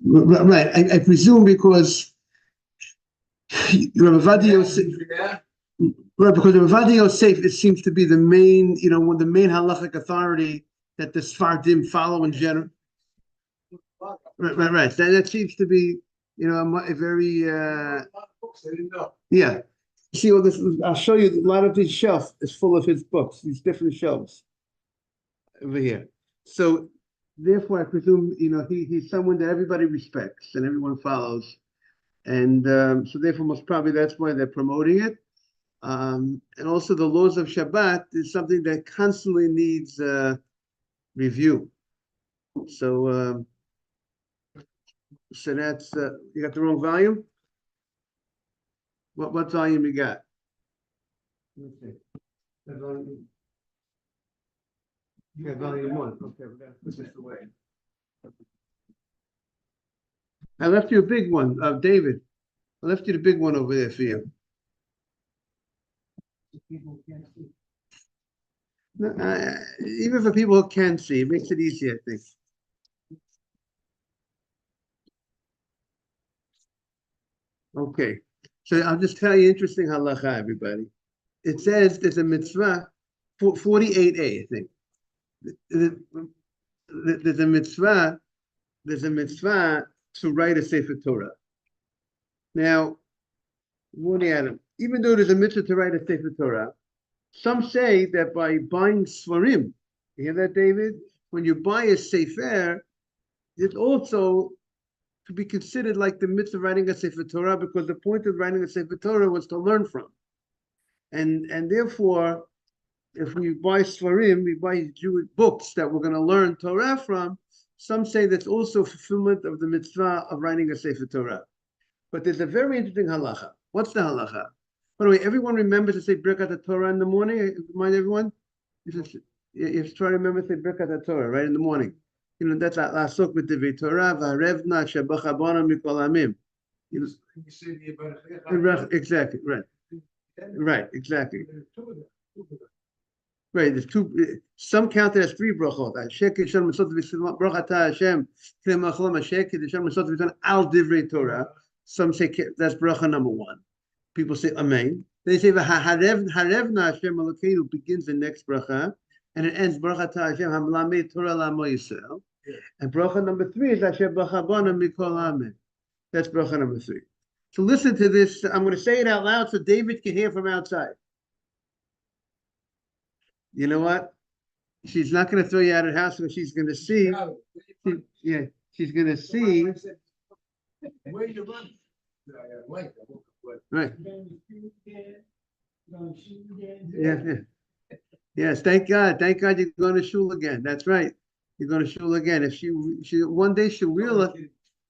Right. I presume because Rabbi Yosef, right, because Rabbi Yosef, it seems to be the main, one the main halachic authority that the Sfardim follow in general. Right. That seems to be, a very, yeah. See all this. I'll show you. A lot of his shelf is full of his books. These different shelves over here. So, therefore, I presume he's someone that everybody respects and everyone follows, and so therefore, most probably that's why they're promoting it. And also, the laws of Shabbat is something that constantly needs review. So, so that's you got the wrong volume. What volume you got? Let's see. Volume. You got volume 1. Okay, we're gonna put this away. I left you a big one, David. I left you the big one over there for you. People can't see. No, even for people who can see, it makes it easy, I think. Okay, so I'll just tell you interesting halacha, everybody. It says there's a mitzvah, 48a, I think. There's a mitzvah to write a Sefer Torah. Now, Adam, even though there's a mitzvah to write a Sefer Torah, some say that by buying Svarim, you hear that, David? When you buy a Sefer, it also to be considered like the mitzvah of writing a Sefer Torah, because the point of writing a Sefer Torah was to learn from. And therefore, if we buy Svarim, we buy Jewish books that we're going to learn Torah from, some say that's also fulfillment of the mitzvah of writing a Sefer Torah. But there's a very interesting halacha. What's the halacha? By the way, everyone remembers to say Birkat Torah in the morning? Remind everyone? You have to try to remember to say Birkat Torah, right, in the morning. That's Lasok B'Divrei Torah, V'harevna Shebachabana Mikol Amim. Exactly, right. Right, exactly. Right, there's two. Some count it as 3 brachot. Al divrei Torah. Some say that's bracha number 1. People say amen. They say harevna Hashem Elokeinu begins the next bracha, and it ends bracha ta Hashem hamlamed Torah lamo Yisrael. And bracha number 3 is Hashem bachabana mikol amen. That's bracha number 3. So listen to this. I'm going to say it out loud so David can hear from outside. You know what? She's not going to throw you out of the house, but she's going to see. She's going to see. Where you run? Right. Yeah. Yes. Thank God. Thank God you're going to shul again. That's right. You're going to shul again. If she one day she'll realize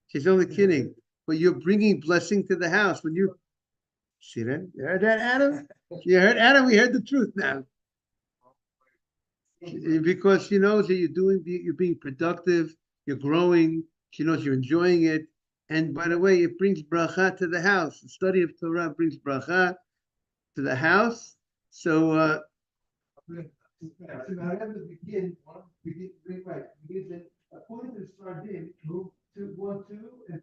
she's only kidding, but you're bringing blessing to the house when you see that. You heard that, Adam? You heard Adam? We heard the truth now. Because she knows that you're being productive, you're growing, she knows you're enjoying it. And by the way, it brings bracha to the house. The study of Torah brings bracha to the house. So, according to Sardim, 2, 1, 2, and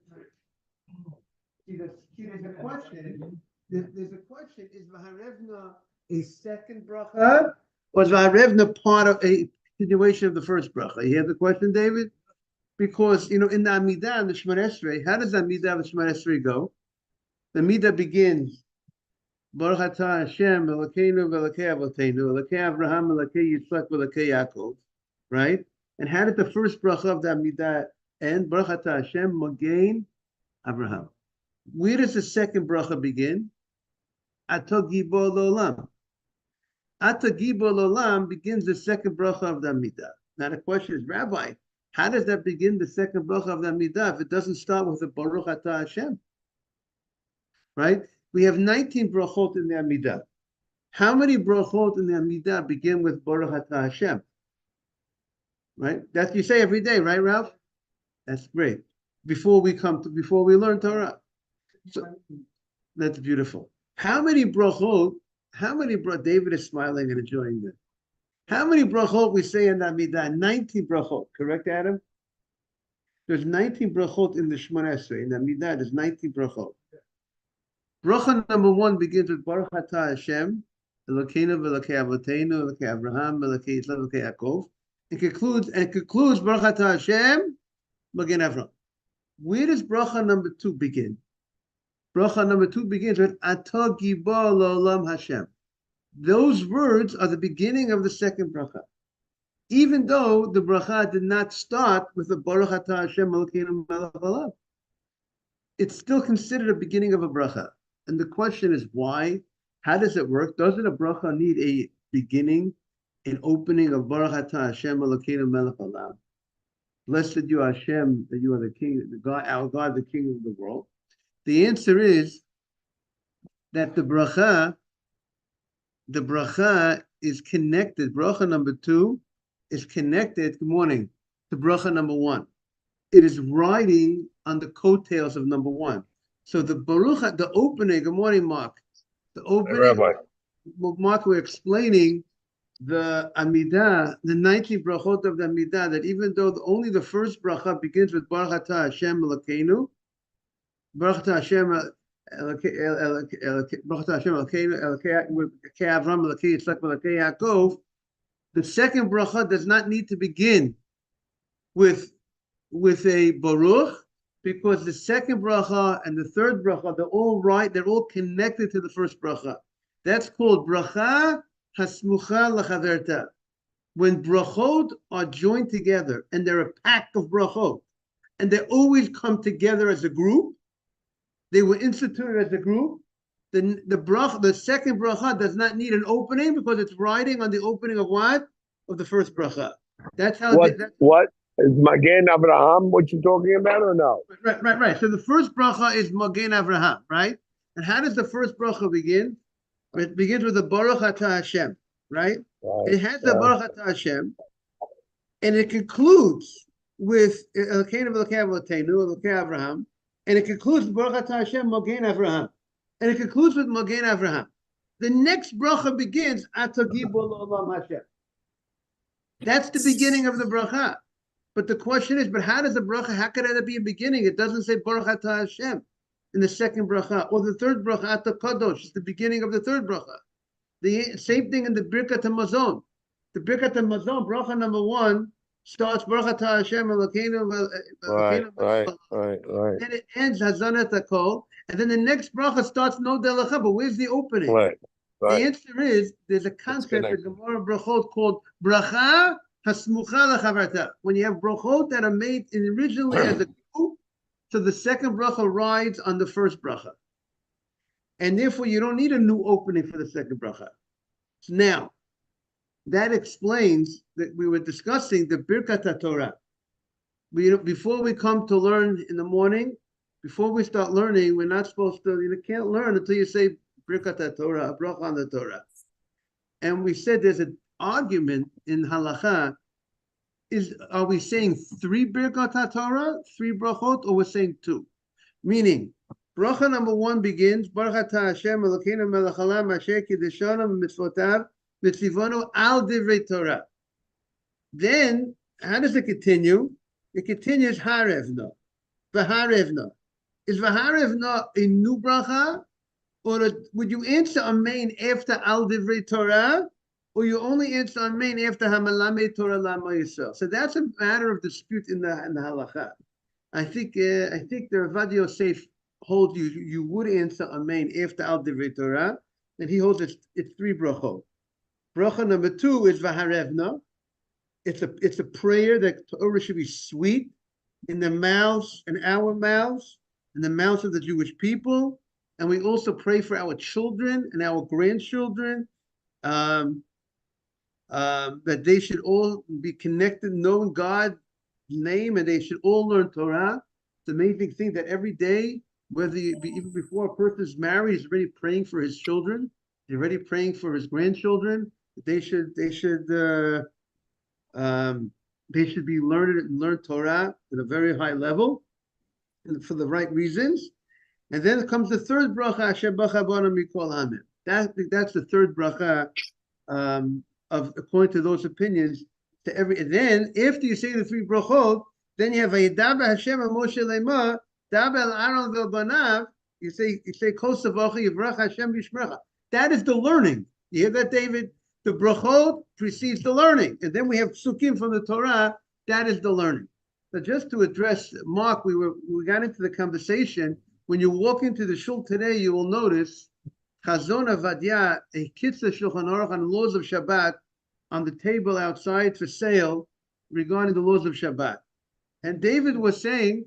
3. There's a question. There's a question. Is Vaharevna a second bracha? Was Va'arevna part of a continuation of the first bracha? You hear the question, David? Because, in the Amidah and the Shemar Esrei, how does the Amidah and the Shemar Esrei go? The Amidah begins, Baruch atah Hashem, Elokeinu v'Elokei Avoteinu, Elokei Avraham, Elokei Yitzchak, v'Elokei Yaakov, right? And how did the first bracha of the Amidah end? Baruch atah Hashem, Mogein Avraham. Where does the second bracha begin? Ato Gibor L'Olam. Ata Gibor Olam begins the second bracha of the Amidah. Now the question is, Rabbi, how does that begin the second bracha of the Amidah if it doesn't start with the Baruch Atah Hashem? Right? We have 19 brachot in the Amidah. How many brachot in the Amidah begin with Baruch Atah Hashem? Right? That you say every day, right, Ralph? That's great. Before we learn Torah. So, that's beautiful. How many brachot? David is smiling and enjoying this. How many brachot we say in the Amidah? 19 brachot, correct, Adam? There's 19 brachot in the Shemona Esrei. In the Midah, there's 19 brachot. Bracha number 1 begins with Baruch Atah Hashem, Elokeinu v'Elokei Avoteinu, Elokei Abraham, Elokei Yitzchak, Elokei Yaakov. It concludes Baruch Atah Hashem, Magen Avraham. Where does bracha number 2 begin? Bracha number 2 begins with Atah Gibor L'Olam Hashem. Those words are the beginning of the second bracha. Even though the bracha did not start with the Baruch Atah Hashem Elokeinu Melech Haolam, it's still considered a beginning of a bracha. And the question is why? How does it work? Doesn't a bracha need a beginning, an opening of Baruch Atah Hashem Elokeinu Melech Haolam? Blessed you Hashem, that you are the King, the God, our God, the King of the world. The answer is that the bracha is connected. Bracha number 2 is connected, good morning, to bracha number 1. It is riding on the coattails of number 1. So the Baruch, the opening, good morning, Mark. The opening, Mark, we're explaining the Amidah, the 19 brachot of the Amidah, that even though only the first bracha begins with Baruch Atah Hashem Elokeinu, Baruch Atah Hashem Baruch Atah Hashem Elokeinu, Elokei Avraham, Elokei Yitzchak, Elokei Yaakov, the second bracha does not need to begin with a Baruch, because the second bracha and the third bracha, they're all right, they're all connected to the first bracha. That's called bracha hasmucha lachaverta. When brachot are joined together and they're a pack of brachot, and they always come together as a group, they were instituted as a group, the second bracha does not need an opening because it's riding on the opening of what? Of the first bracha. That's how. What is Magen Avraham? What you talking about, or no? Right. So the first bracha is Magen Avraham, right? And how does the first bracha begin? It begins with the Baruch Atah Hashem, right? It has the Baruch Atah Hashem, and it concludes with Elokeinu v'Elokei Avoteinu, Elokei Avraham, and it concludes with Baruch Atah Hashem Magen Avraham, and it concludes with Magen Avraham. The next bracha begins Atah Gibor L'Olam Hashem. That's the beginning of the bracha. But the question is, but how does the bracha, how could that be a beginning? It doesn't say Baruch Atah Hashem in the second bracha, or the third bracha, Atah Kadosh, is the beginning of the third bracha. The same thing in the Birkat HaMazon. The Birkat HaMazon, bracha number 1, starts Baruch Atah Hashem Elokeinu. Right. Then it ends Hazanat HaKol, and then the next bracha starts No Delacha, but where's the opening? Right. The answer is, there's a concept in Gemara Brachot called bracha hasmucha lachavarta. When you have brachot that are made originally as a group, so the second bracha rides on the first bracha. And therefore, you don't need a new opening for the second bracha. So now, that explains that we were discussing the Birkat HaTorah. Before we come to learn in the morning, before we start learning, we're not supposed to, you can't learn until you say Birkat HaTorah, a bracha on the Torah. And we said there's an argument in halacha, are we saying 3 Birkat HaTorah, 3 brachot, or we're saying 2? Meaning, bracha number 1 begins, Baruch Atah Hashem Elokeinu Melech Haolam Asher Kiddushanu Mitzvotav V'tzivonu Al Divrei Torah. Then, how does it continue? It continues Harevna. V'harevna. Is V'harevna a new bracha? Or would you answer Amen after Al Divrei Torah? Or you only answer Amen after Hamalamed Torah Lama Yisrael? So that's a matter of dispute in the halacha. I think the Ravad Yosef holds you would answer Amen after Al Divrei Torah, and he holds it's 3 brachot. Bracha number 2 is V'harevna. It's a prayer that Torah should be sweet in the mouths, in our mouths, in the mouths of the Jewish people, and we also pray for our children and our grandchildren, that they should all be connected, knowing God's name, and they should all learn Torah. It's an amazing thing that every day, even before a person is married, he's already praying for his children. He's already praying for his grandchildren. They should be learn Torah at a very high level, and for the right reasons. And then comes the third bracha, Asher Bacha Banu Mikol Hamim. That's the third bracha, according to those opinions. And then after you say the 3 brachot, Then you have Vayidaber Hashem and Moshe Lema, Dabel Aaron Vilbanav. You say Kosavacha Yivrach Hashem Yishmecha. That is the learning. You hear that, David? The brachot precedes the learning, and then we have psukim from the Torah. That is the learning. But just to address Mark, we got into the conversation. When you walk into the shul today, you will notice Chazon Avadia, a Kitzur Shulchan Aruch on the laws of Shabbat, on the table outside for sale regarding the laws of Shabbat. And David was saying,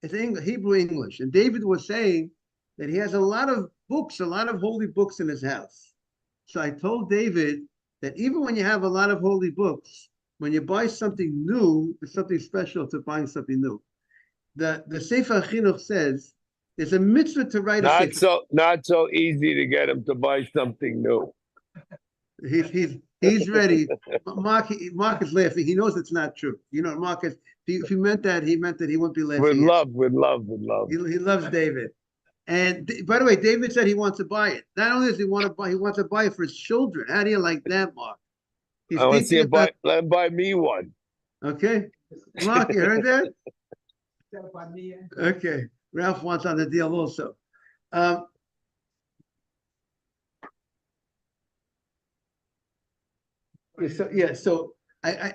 it's Hebrew English, and David was saying that he has a lot of books, a lot of holy books in his house. So I told David that even when you have a lot of holy books, when you buy something new, there's something special to buying something new. The Sefer Chinuch says there's a mitzvah to write a Sefer. Not so easy to get him to buy something new. He's ready. Mark is laughing. He knows it's not true. You know, Mark is. If he meant that, he meant that he wouldn't be laughing. With love. He loves David. And by the way, David said he wants to buy it. Not only does he want to buy, he wants to buy it for his children. How do you like that, Mark? I want to see him let him buy me one. Okay. Mark, you heard that? Okay. Ralph wants on the deal also. So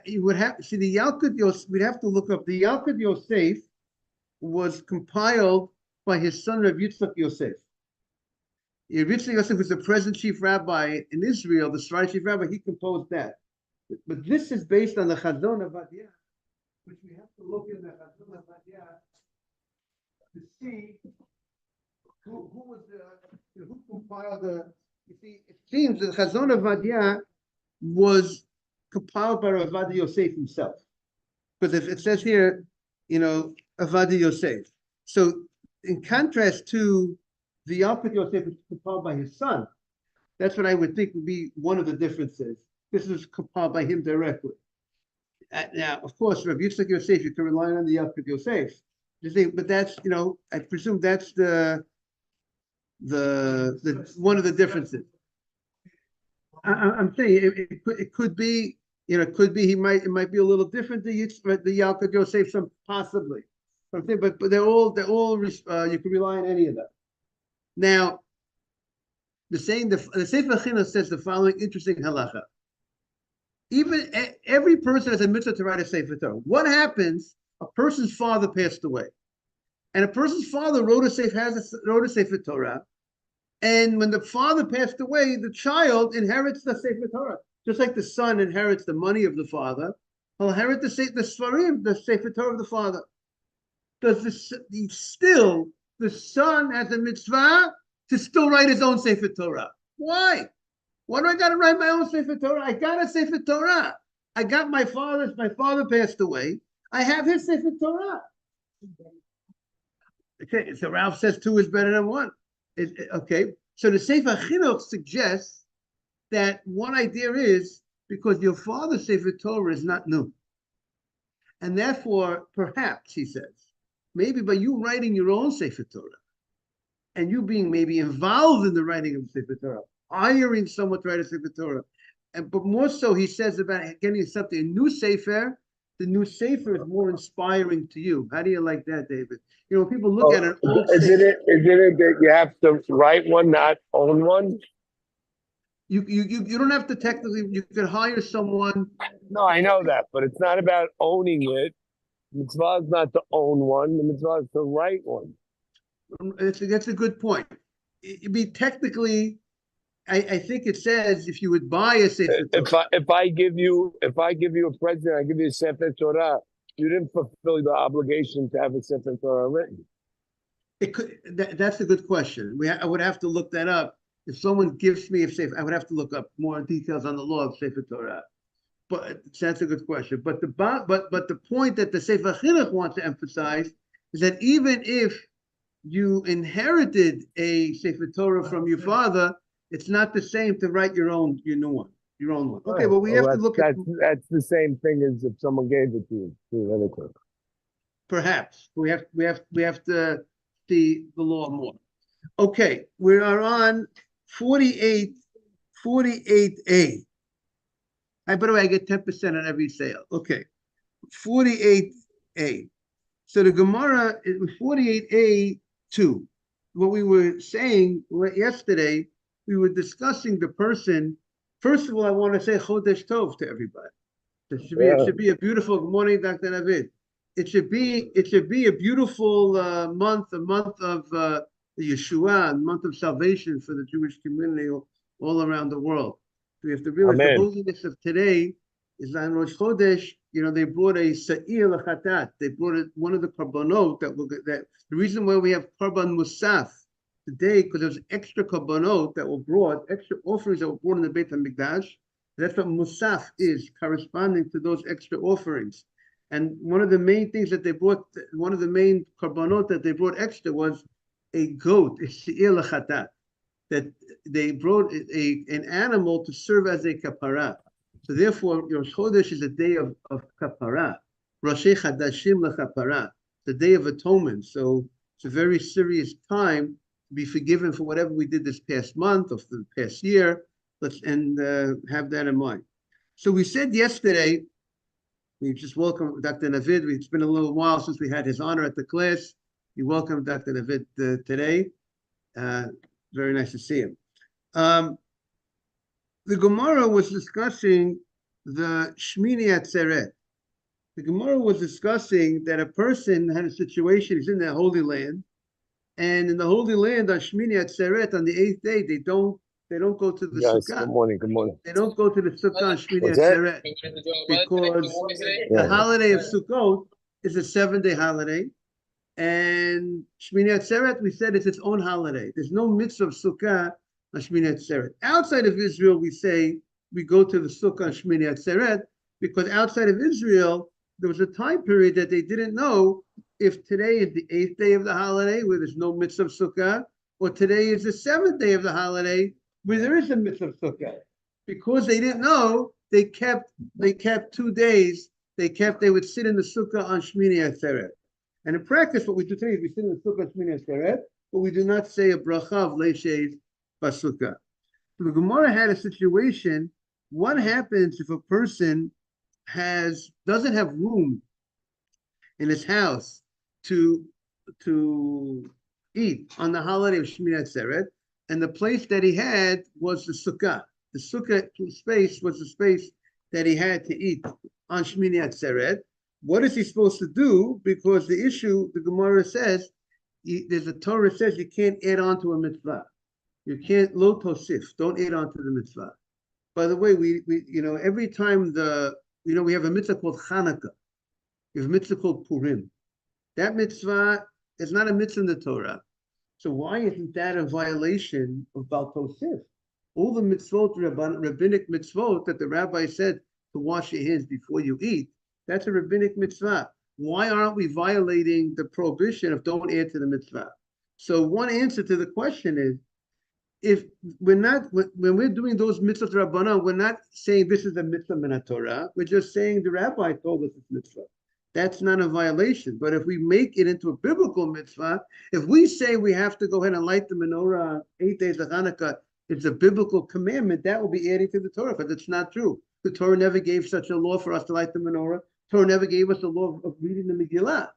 you would have see the Yalkut Yosef. We'd have to look up the Yalkut Yosef was compiled by his son Rav Yitzchak Yosef. Rav Yitzchak Yosef was the present chief rabbi in Israel, the Sfaradi chief rabbi. He composed that. But this is based on the Chazon Avadia, which we have to look in the Chazon Avadia to see who was who compiled the. You see, it seems that Chazon Avadia was compiled by Rav Yosef himself, because if it says here, Avadia Yosef. So in contrast to the Yalkut Yosef, which is compiled by his son, that's what I would think would be one of the differences. This is compiled by him directly. Now, of course, Rav Yitzchak Yosef, you can rely on the Yalkut Yosef. But that's, I presume that's the one of the differences. I'm saying it could be, it could be it might be a little different. The Yalkut Yosef, some possibly. But they're all you can rely on any of them. Now, the Sefer Chinuch says the following interesting halacha. Even every person has a mitzvah to write a Sefer Torah. What happens? A person's father passed away, and a person's father wrote a Sefer Torah. And when the father passed away, the child inherits the Sefer Torah, just like the son inherits the money of the father. He'll inherit the Sfarim, the Sefer Torah of the father. Does the son has a mitzvah to still write his own Sefer Torah? Why? Why do I got to write my own Sefer Torah? I got a Sefer Torah. I got my father passed away. I have his Sefer Torah. Okay, so Ralph says 2 is better than 1. Okay, so the Sefer Chinuch suggests that one idea is because your father's Sefer Torah is not new. And therefore, perhaps, he says, maybe by you writing your own Sefer Torah, and you being maybe involved in the writing of the Sefer Torah, hiring someone to write a Sefer Torah, but more so, he says about getting something, a new Sefer, the new Sefer is more inspiring to you. How do you like that, David? When people look at an old Isn't it that you have to write one, not own one? You don't have to technically, you can hire someone. No, I know that, but it's not about owning it. The mitzvah is not to own one, the mitzvah is to write one. That's a good point. It'd be technically, I think it says if you would buy a Sefer Torah. If I give you a present, I give you a Sefer Torah, you didn't fulfill the obligation to have a Sefer Torah written. It could. That's a good question. I would have to look that up. If someone gives me a Sefer, I would have to look up more details on the law of Sefer Torah. But that's a good question. But the point that the Sefer Chinuch wants to emphasize is that even if you inherited a Sefer Torah from your father, it's not the same to write your own new one. Okay, well we have to look at that's the same thing as if someone gave it to you. Perhaps we have to see the law more. Okay, we are on 48A. By the way, I get 10% on every sale. Okay, 48 48a. So the Gemara, it was 48a-2. What we were saying yesterday, we were discussing the person. First of all, I want to say Chodesh Tov to everybody. It should be a beautiful good morning, Dr. David. It should be a beautiful month, a month of the Yeshua, a month of salvation for the Jewish community all around the world. We have to realize the holiness of today is on Rosh Chodesh. They brought a Sa'ir L'Chatat. They brought one of the Korbanot that the reason why we have Korban Musaf today, because there's extra Korbanot that were brought, extra offerings that were brought in the Beit HaMikdash. That's what Musaf is, corresponding to those extra offerings. And one of the main things that they brought, one of the main Korbanot that they brought extra was a goat, a Sa'ir L'Chatat, that they brought an animal to serve as a kapara. So therefore, Rosh Chodesh is a day of kapara. Roshei Chadashim LeChapara, the day of atonement. So it's a very serious time to be forgiven for whatever we did this past month or the past year. Let's have that in mind. So we said yesterday, we just welcomed Dr. Navid. It's been a little while since we had his honor at the class. We welcomed Dr. Navid today. Very nice to see him. The Gemara was discussing the Shmini Atzeret. The Gemara was discussing that a person had a situation, he's in the Holy Land, and in the Holy Land on Shmini Atzeret, on the 8th day, they don't go to the Sukkah. Good morning. They don't go to the Sukkah on Shmini Atzeret because the holiday of Sukkot is a 7-day holiday. And Shmini Atzeret, we said, it's its own holiday. There's no mitzvah of Sukkah on Shmini Atzeret. Outside of Israel, we say we go to the Sukkah on Shmini Atzeret because outside of Israel, there was a time period that they didn't know if today is the 8th day of the holiday where there's no mitzvah of Sukkah, or today is the 7th day of the holiday where there is a mitzvah of Sukkah. Because they didn't know, they kept 2 days. They would sit in the Sukkah on Shmini Atzeret. And in practice, what we do today is we sit in the Sukkah on Shmini Atzeret, but we do not say a bracha of Leishes Basukah. So the Gemara had a situation. What happens if a person doesn't have room in his house to eat on the holiday of Shmini Atzeret, and the place that he had was the Sukkah. The Sukkah space was the space that he had to eat on Shmini Atzeret. What is he supposed to do? Because the issue, the Gemara says, there's a Torah says you can't add on to a mitzvah. You can't lo tosif. Don't add on to the mitzvah. By the way, we every time we have a mitzvah called Chanukah. We have a mitzvah called Purim. That mitzvah is not a mitzvah in the Torah. So why isn't that a violation of Bal Tosif? All the mitzvot, rabbinic mitzvot that the rabbi said to wash your hands before you eat, that's a rabbinic mitzvah. Why aren't we violating the prohibition of don't add to the mitzvah? So one answer to the question is, if we're not, when we're doing those mitzvahs rabbanan, we're not saying this is a mitzvah min Torah. We're just saying the rabbi told us it's mitzvah. That's not a violation. But if we make it into a biblical mitzvah, if we say we have to go ahead and light the menorah 8 days of Hanukkah, it's a biblical commandment, that will be adding to the Torah, because it's not true. The Torah never gave such a law for us to light the menorah. Torah never gave us a law of reading the Megillah.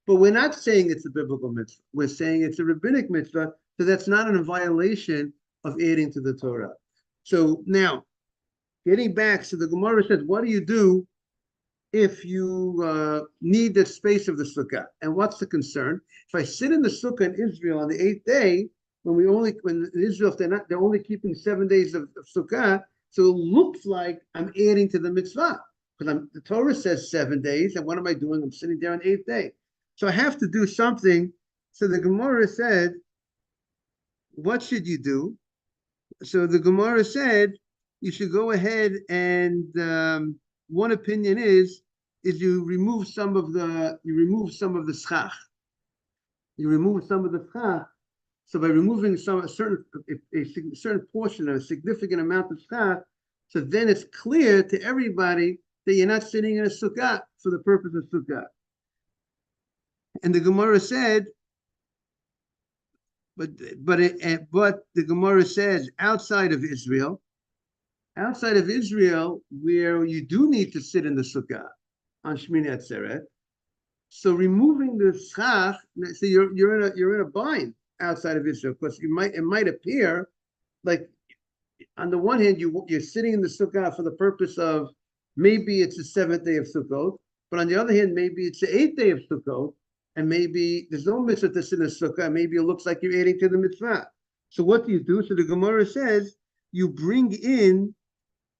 But we're not saying it's a biblical mitzvah. We're saying it's a rabbinic mitzvah, so that's not a violation of adding to the Torah. So now, getting back, so the Gemara says, what do you do if you need the space of the Sukkah? And what's the concern? If I sit in the Sukkah in Israel on the 8th day, when in Israel, if they're only keeping 7 days of Sukkah, so it looks like I'm adding to the mitzvah. Because the Torah says 7 days, and what am I doing? I'm sitting there on the 8th day. So I have to do something. So the Gemara said, what should you do? So the Gemara said, you should go ahead and one opinion is you remove some of the schach. You remove some of the schach. So by removing a certain portion, a significant amount of schach, so then it's clear to everybody that you're not sitting in a sukkah for the purpose of sukkah. And the Gemara said, but the Gemara says outside of Israel, where you do need to sit in the sukkah on Shmini Atzeret, So removing the schach, so you're in a bind outside of Israel, because it might appear like, on the one hand, you're sitting in the sukkah for the purpose of, maybe it's the seventh day of Sukkot, but on the other hand, maybe it's the eighth day of Sukkot, and maybe there's no mitzvah to sit in the sukkah. Maybe it looks like you're adding to the mitzvah. So what do you do? So the Gemara says you bring in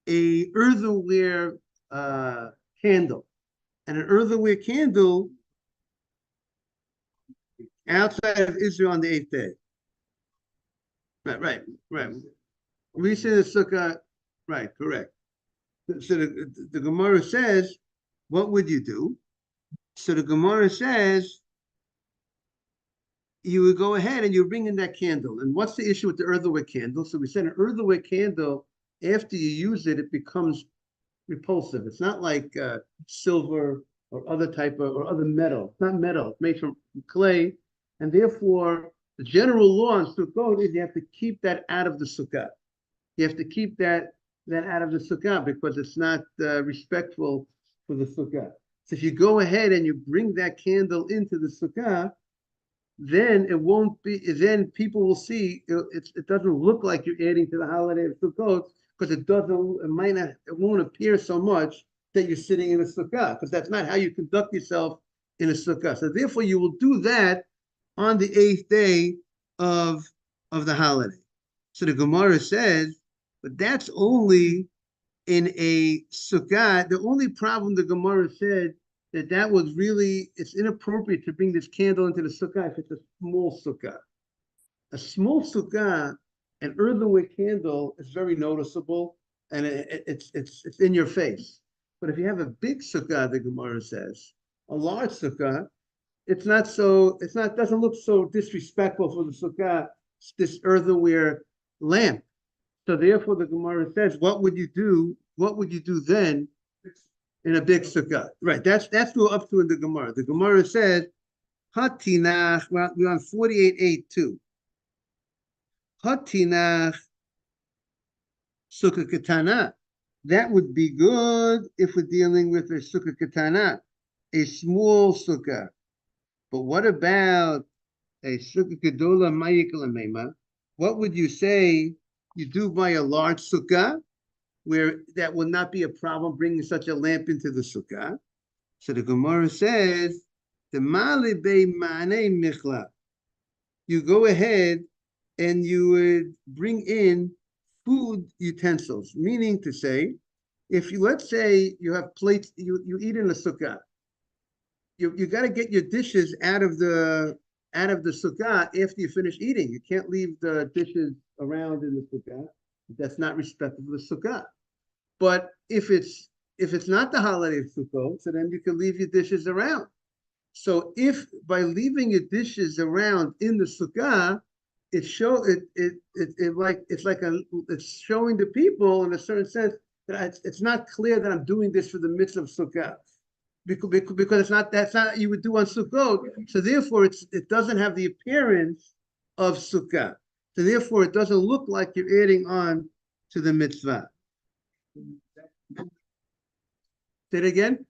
a earthenware candle, and an earthenware candle outside of Israel on the eighth day. Right. We say the sukkah, right, correct. So the Gemara says, what would you do? So the Gemara says, you would go ahead and you bring in that candle. And what's the issue with the earthenware candle? So we said an earthenware candle, after you use it, it becomes repulsive. It's not like silver or other or other metal. It's not metal. It's made from clay. And therefore, the general law in Sukkot is you have to keep that out of the sukkah. You have to keep that out of the sukkah, because it's not respectful for the sukkah. So if you go ahead and you bring that candle into the sukkah, then it won't be. Then people will see it doesn't look like you're adding to the holiday of Sukkot, because it won't appear so much that you're sitting in a sukkah, because that's not how you conduct yourself in a sukkah. So therefore, you will do that on the eighth day of the holiday. So the Gemara says, but that's only in a sukkah. The only problem, the Gemara said, that was really, it's inappropriate to bring this candle into the sukkah if it's a small sukkah. A small sukkah, an earthenware candle is very noticeable, and it's in your face. But if you have a big sukkah, the Gemara says, a large sukkah, doesn't look so disrespectful for the sukkah, this earthenware lamp. So therefore, the Gemara says, what would you do? What would you do then in a big sukkah? Right. That's what up to in the Gemara. The Gemara says, Hatinach. Well, we're on 48.8.2. Hatinach sukkah katana. That would be good if we're dealing with a sukkah katana, a small sukkah. But what about a sukkah gedola ma'ikla mema? What would you say you do by a large sukkah, where that will not be a problem bringing such a lamp into the sukkah? So the Gemara says, the male be mane michla. You go ahead and you would bring in food utensils, meaning to say, let's say you have plates, you eat in a sukkah. You got to get your dishes out of the sukkah after you finish eating. You can't leave the dishes around in the sukkah. That's not respectful of the sukkah. But if it's not the holiday of Sukkot, so then you can leave your dishes around. So if by leaving your dishes around in the sukkah, it's showing the people in a certain sense that it's not clear that I'm doing this for the mitzvah of sukkah. Because that's not what you would do on Sukkot. So therefore, it doesn't have the appearance of sukkah. So therefore, it doesn't look like you're adding on to the mitzvah. Say it again.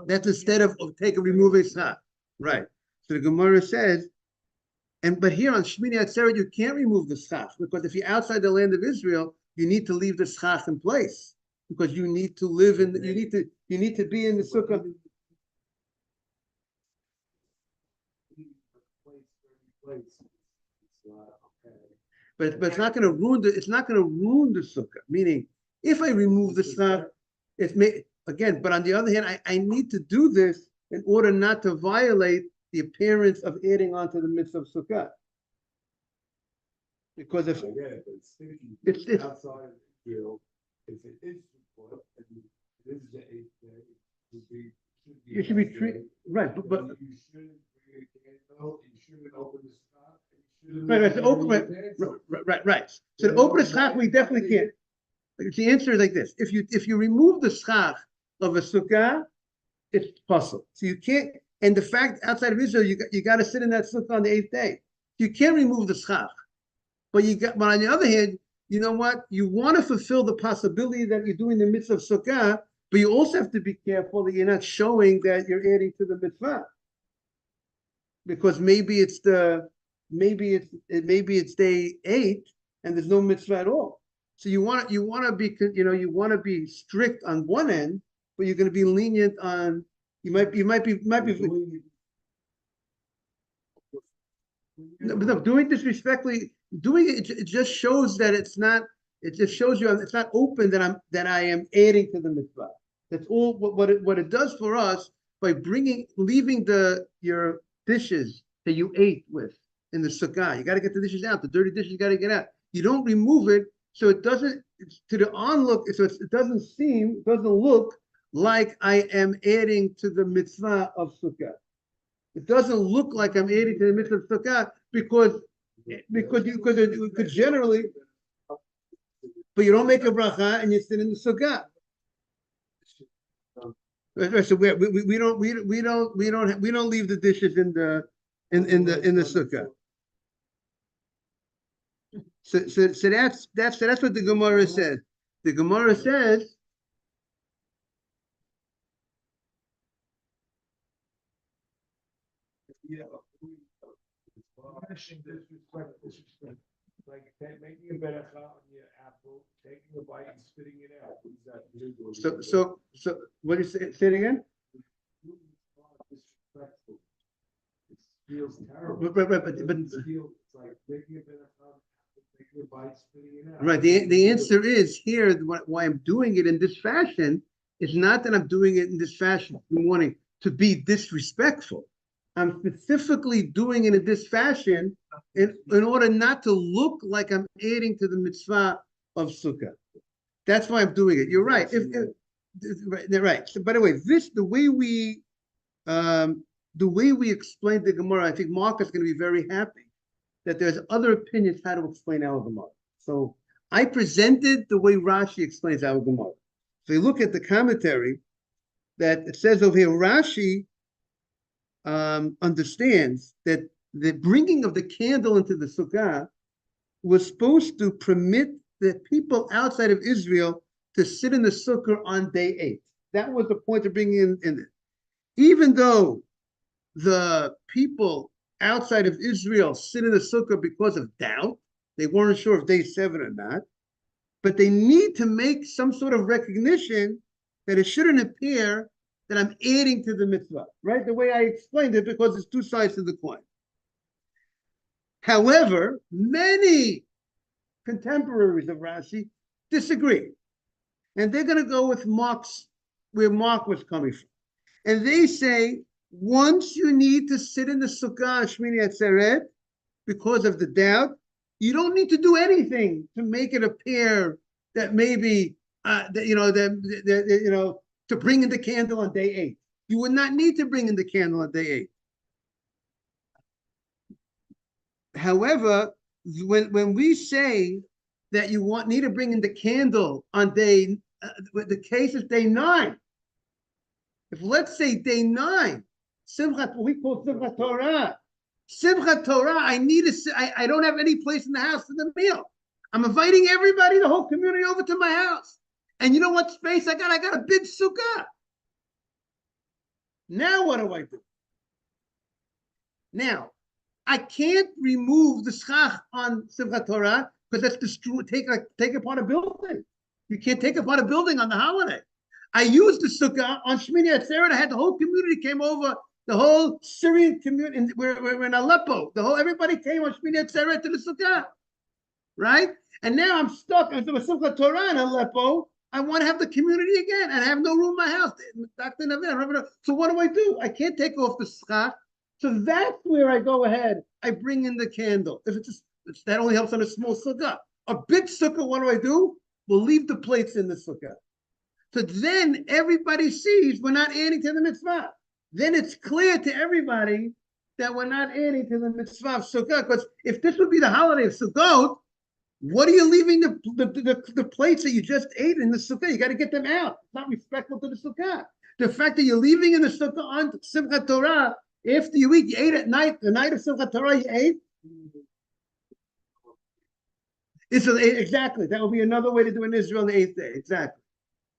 That's instead of removing schach. Right. So the Gemara says, but here on Shmini Atzeret, you can't remove the schach, because if you're outside the land of Israel, you need to leave the schach in place, because you need to live in. You need to be in the sukkah. But it's not going to ruin the sukkah. Meaning, if I remove the schach, again. But on the other hand, I need to do this in order not to violate the appearance of adding on to the mitzvah of sukkah. Because if it's outside of Israel, if it is Sukkot, and it is the eighth day, you should be treated right, but you shouldn't bring a candle, you shouldn't open the schach. Right. So open, right. So to open the schach, we definitely can't. The answer is like this: if you remove the schach of a sukkah, it's possible. So you can't. And the fact outside of Israel, you got to sit in that sukkah on the eighth day. You can't remove the schach, but on the other hand, you know what? You want to fulfill the possibility that you're doing the mitzvah of sukkah. But you also have to be careful that you're not showing that you're adding to the mitzvah. Because maybe it's day 8 and there's no mitzvah at all. So you want to be strict on one end, but you're going to be lenient on you might be no, doing disrespectfully, doing it just shows that it's not. It just shows you it's not open that I am adding to the mitzvah. That's all. What it does for us by leaving your dishes that you ate with in the sukkah. You got to get the dishes out. The dirty dishes got to get out. You don't remove it, so it doesn't to the onlook. So it doesn't look like I am adding to the mitzvah of sukkah. It doesn't look like I'm adding to the mitzvah of sukkah because you could generally, but you don't make a bracha and you sit in the sukkah. So we don't leave the dishes in the sukkah. So that's what the Gemara says. The Gemara says. Yeah, punishing disrespect, like making a beracha on your apple, taking a bite and spitting it out. So what do you say? Say it again. Disrespectful. It feels terrible. But it's like taking a beracha, taking a bite, spitting it out. Right. The answer is here. Why I'm doing it in this fashion is not that I'm doing it in this fashion in the morning to be disrespectful. I'm specifically doing it in this fashion in order not to look like I'm adding to the mitzvah of sukkah. That's why I'm doing it. You're right. Right. So, by the way, the way we explain the Gemara, I think Mark is going to be very happy that there's other opinions how to explain our Gemara. So I presented the way Rashi explains our Gemara. So you look at the commentary that it says over here, Rashi understands that the bringing of the candle into the sukkah was supposed to permit the people outside of Israel to sit in the sukkah on day 8. That was the point of bringing in it. Even though the people outside of Israel sit in the sukkah because of doubt, they weren't sure if day 7 or not, but they need to make some sort of recognition that it shouldn't appear that I'm adding to the mitzvah, right? The way I explained it, because it's two sides to the coin. However, many contemporaries of Rashi disagree. And they're going to go with where Mark was coming from. And they say, once you need to sit in the sukkah Shmini Atzeret because of the doubt, you don't need to do anything to make it appear that maybe, to bring in the candle on day 8. You would not need to bring in the candle on day 8. However, when we say that you need to bring in the candle on the case is day 9. If let's say day 9, Simchat, we call Simchat Torah. Simchat Torah, I don't have any place in the house for the meal. I'm inviting everybody, the whole community over to my house. And you know what space I got? I got a big sukkah. Now what do I do? Now, I can't remove the schach on Simchat Torah because that's take apart a building. You can't take apart a building on the holiday. I used the sukkah on Shmini Atzeret. I had the whole community came over, the whole Syrian community. We're in Aleppo. Everybody came on Shmini Atzeret to the sukkah, right? And now I'm stuck into a Simchat Torah in Aleppo. I want to have the community again, and I have no room in my house. So what do? I can't take off the schach. So that's where I go ahead. I bring in the candle. That only helps on a small sukkah. A big sukkah, what do? We'll leave the plates in the sukkah. So then everybody sees we're not adding to the mitzvah. Then it's clear to everybody that we're not adding to the mitzvah of sukkah. Because if this would be the holiday of Sukkot, what are you leaving the plates that you just ate in the sukkah? You got to get them out. It's not respectful to the sukkah. The fact that you're leaving in the sukkah on Simchat Torah, after you ate at night, the night of Simchat Torah you ate. Exactly. That would be another way to do in Israel on the 8th day. Exactly.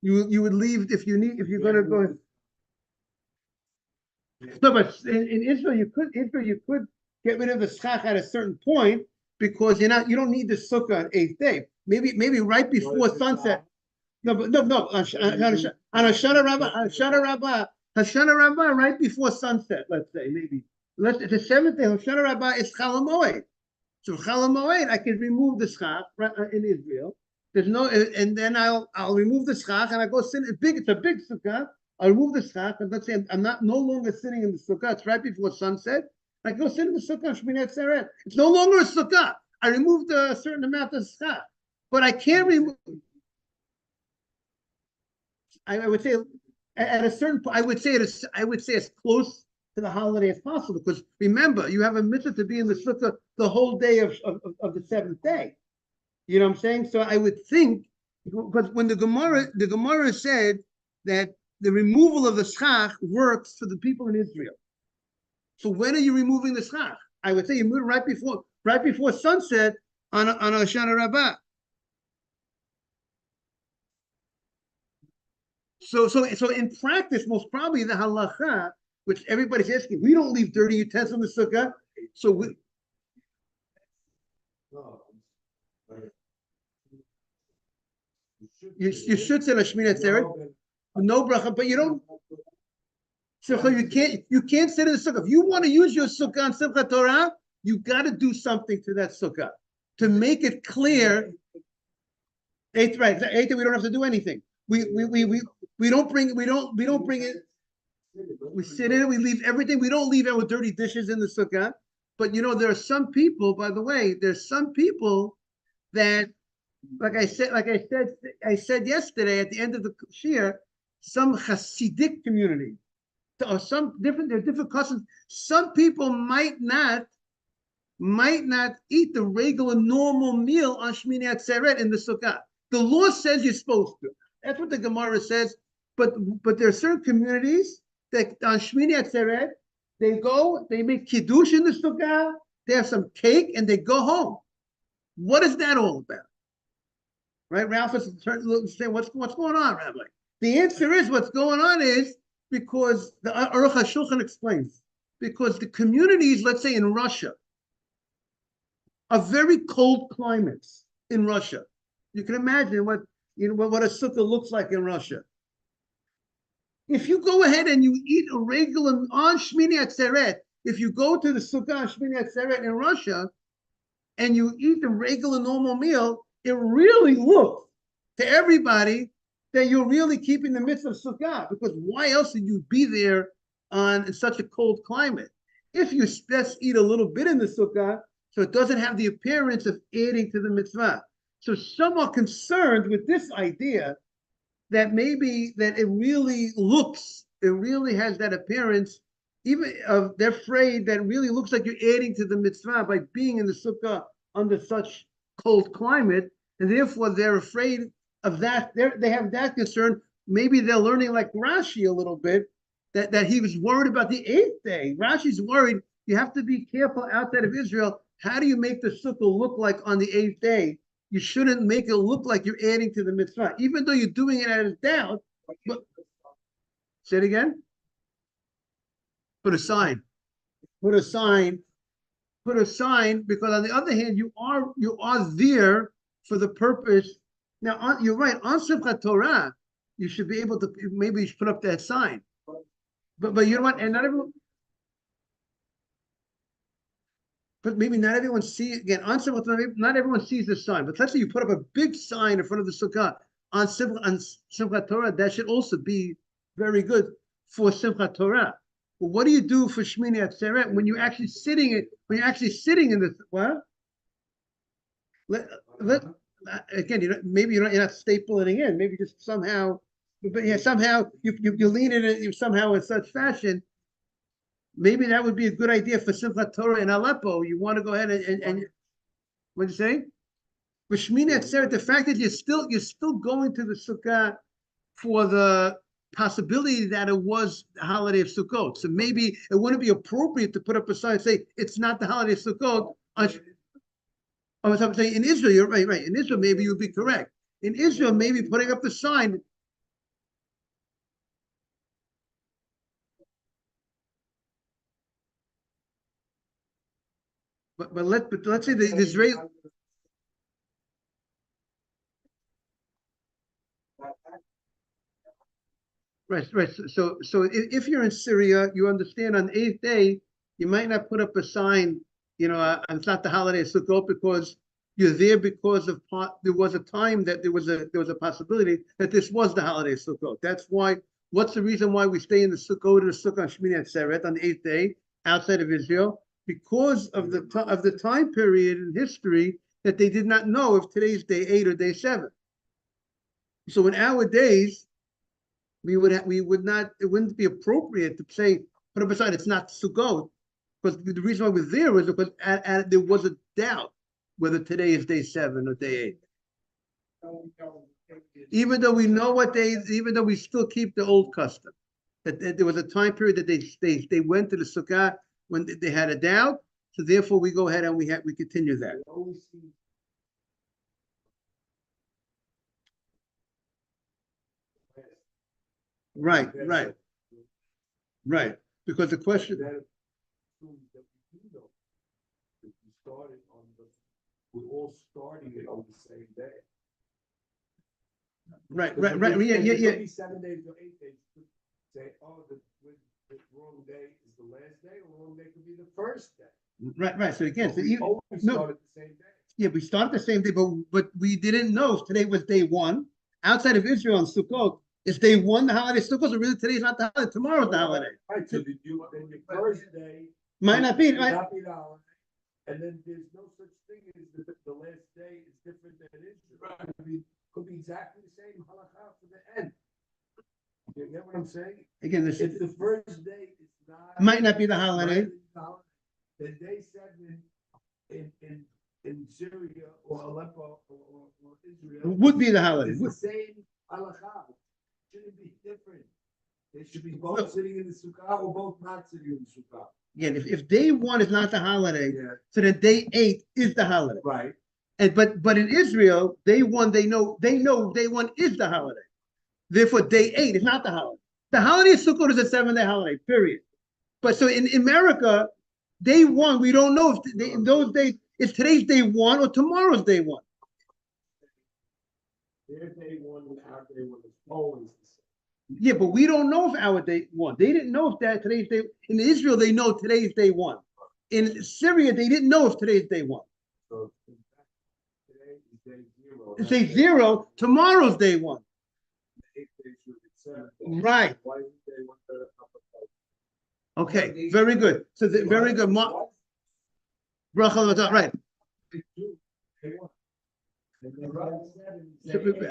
You would leave if you're gonna go. No, but in Israel you could get rid of the schach at a certain point because you don't need the sukkah on eighth day. Maybe right before sunset. No, but no. On Hoshana Rabbah, right before sunset. Let's say maybe. The seventh day Hoshana Rabbah is Chalamoid. So Chalamoid, I can remove the schach in Israel. There's no, and then I'll remove the schach and I go sit. It's a big sukkah. I'll remove the schach and let's say I'm no longer sitting in the sukkah. It's right before sunset. I go sit in the sukkah. Shmini Atzeret. It's no longer a sukkah. I removed a certain amount of schach, but I can't remove. I would say at a certain point, I would say as close to the holiday as possible, because remember, you have a mitzvah to be in the sukkah the whole day of the seventh day. You know what I'm saying? So I would think, because when the Gemara said that the removal of the schach works for the people in Israel. So when are you removing the schach? I would say you move it right before sunset on Hoshana Rabbah. So in practice, most probably the halacha, which everybody's asking, we don't leave dirty utensils in the sukkah. So you should say Shmini Atzeret, no bracha, but you don't. So you can't sit in the sukkah. If you want to use your sukkah on Simchat Torah, you got to do something to that sukkah to make it clear. Eighth, right? Eighth, we don't have to do anything. We don't bring it. We sit in it. We leave everything. We don't leave it with dirty dishes in the sukkah. But there are some people. By the way, there's some people that, like I said yesterday at the end of the shir, some Hasidic community, or there are different customs. Some people might not eat the regular normal meal on Shmini Atzeret in the sukkah. The law says you're supposed to. That's what the Gemara says. But there are certain communities that on Shmini Atzeret, they make kiddush in the sukkah, they have some cake, and they go home. What is that all about? Right? Ralph is saying, what's going on, Rabbi? The answer is what's going on is because the Aruch HaShulchan explains, because the communities, let's say in Russia, are very cold climates in Russia. You can imagine what a sukkah looks like in Russia. If you go ahead and you eat a regular on Shmini Atzeret, if you go to the sukkah on Shmini Atzeret in Russia and you eat the regular normal meal, it really looks to everybody that you're really keeping the mitzvah of sukkah, because why else would you be there in such a cold climate? If you just eat a little bit in the sukkah, so it doesn't have the appearance of adding to the mitzvah. So some are concerned with this idea that maybe that it really has that appearance, even they're afraid that it really looks like you're adding to the mitzvah by being in the sukkah under such cold climate, and therefore they're afraid of that. They have that concern. Maybe they're learning like Rashi a little bit, that he was worried about the eighth day. Rashi's worried you have to be careful outside of Israel. How do you make the sukkah look like on the eighth day? You shouldn't make it look like you're adding to the mitzvah, even though you're doing it out of doubt. But say it again. Put a sign. Put a sign. Because on the other hand, you are there for the purpose. Now, you're right. On Simchat Torah, you should be able to, maybe you should put up that sign. But you know what? And not everyone. But maybe not everyone sees, again, on Simchat Torah, not everyone sees the sign. But let's say you put up a big sign in front of the sukkah on Simchat Torah, that should also be very good for Simchat Torah. But what do you do for Shmini Atzeret when you're actually sitting in the, what? Again, maybe you're not stapling it in. Maybe just somehow, but yeah, somehow you lean it somehow in such fashion. Maybe that would be a good idea for Simchat Torah in Aleppo. You want to go ahead and what do you say? For Shmini Atzeret, the fact that you're still going to the sukkah for the possibility that it was the holiday of Sukkot. So maybe it wouldn't be appropriate to put up a sign and say it's not the holiday of Sukkot. I'm saying in Israel, you're right. In Israel, maybe you'd be correct. In Israel, maybe putting up the sign, but let's say the Israeli. Right, right. So if you're in Syria, you understand on the eighth day, you might not put up a sign, and it's not the holiday of Sukkot because you're there because there was a time that there was a possibility that this was the holiday of Sukkot. That's why. What's the reason why we stay in the Sukkot, go to the Sukkot on Shmini Atzeret on the eighth day outside of Israel? Because of the time period in history that they did not know if today's day 8 or day 7. So in our days, we would not, it wouldn't be appropriate to say, put up a sign, it's not Sukkot, because the reason why we're there is because there was a doubt whether today is day 7 or day 8. Even though we know even though we still keep the old custom, that there was a time period that they went to the Sukkah when they had a doubt, so therefore we go ahead and we continue that. Right. Because the question. We're all starting it on the same day. Right. Yeah. 7 days or 8 days. Say, oh, the wrong day is the last day, or wrong day could be the first day. Right. So again, we always started the same day. Yeah, we started the same day, but we didn't know if today was day 1. Outside of Israel and Sukkot, is day 1 the holiday Sukkot? So really today's not the holiday, tomorrow's the holiday. Right. So then your first day might not be, right? Not be the holiday. And then there's no such thing as the last day is different than Israel. Right. I mean, could be exactly the same halakha for the end. You get what I'm saying? Again, if the first day is not might not be the holiday. Then day 7 in Syria or Aleppo or Israel would be the holiday. It's the same halakha. It shouldn't be different. They should be both sitting in the sukkah or both not sitting in the sukkah. Again, if day 1 is not the holiday, so then day 8 is the holiday. Right. And but in Israel, day 1 they know day 1 is the holiday. Therefore, day 8 is not the holiday. The holiday of Sukkot is a 7-day holiday. Period. But so in America, day 1 we don't know if in those days is today's day 1 or tomorrow's day 1. Their day 1 and our day 1 is always the same. Yeah, but we don't know if our day 1. They didn't know if that today's day. In Israel, they know today's day 1. In Syria, they didn't know if today's day 1. So today is day 0. It's day 0. Tomorrow's day 1. Right. Okay. Very good. So very good. Right.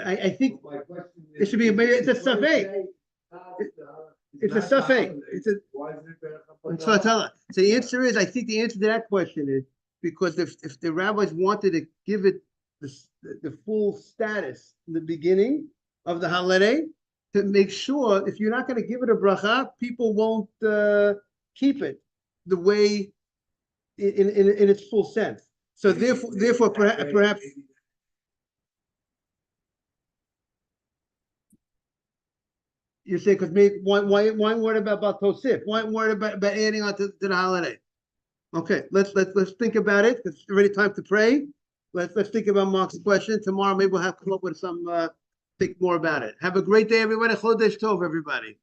I think it should be. It's a suffix. It's a suffix. So the answer is, I think the answer to that question is because if the rabbis wanted to give it the full status in the beginning of the holiday, to make sure if you're not going to give it a bracha, people won't keep it the way in its full sense. So therefore, perhaps. You say because maybe why worry about Tosif? Why worry about adding on to the holiday? Okay, let's think about it. It's already time to pray. Let's think about Mark's question. Tomorrow maybe we'll have to come up with some think more about it. Have a great day, everybody. Chodesh Tov, everybody.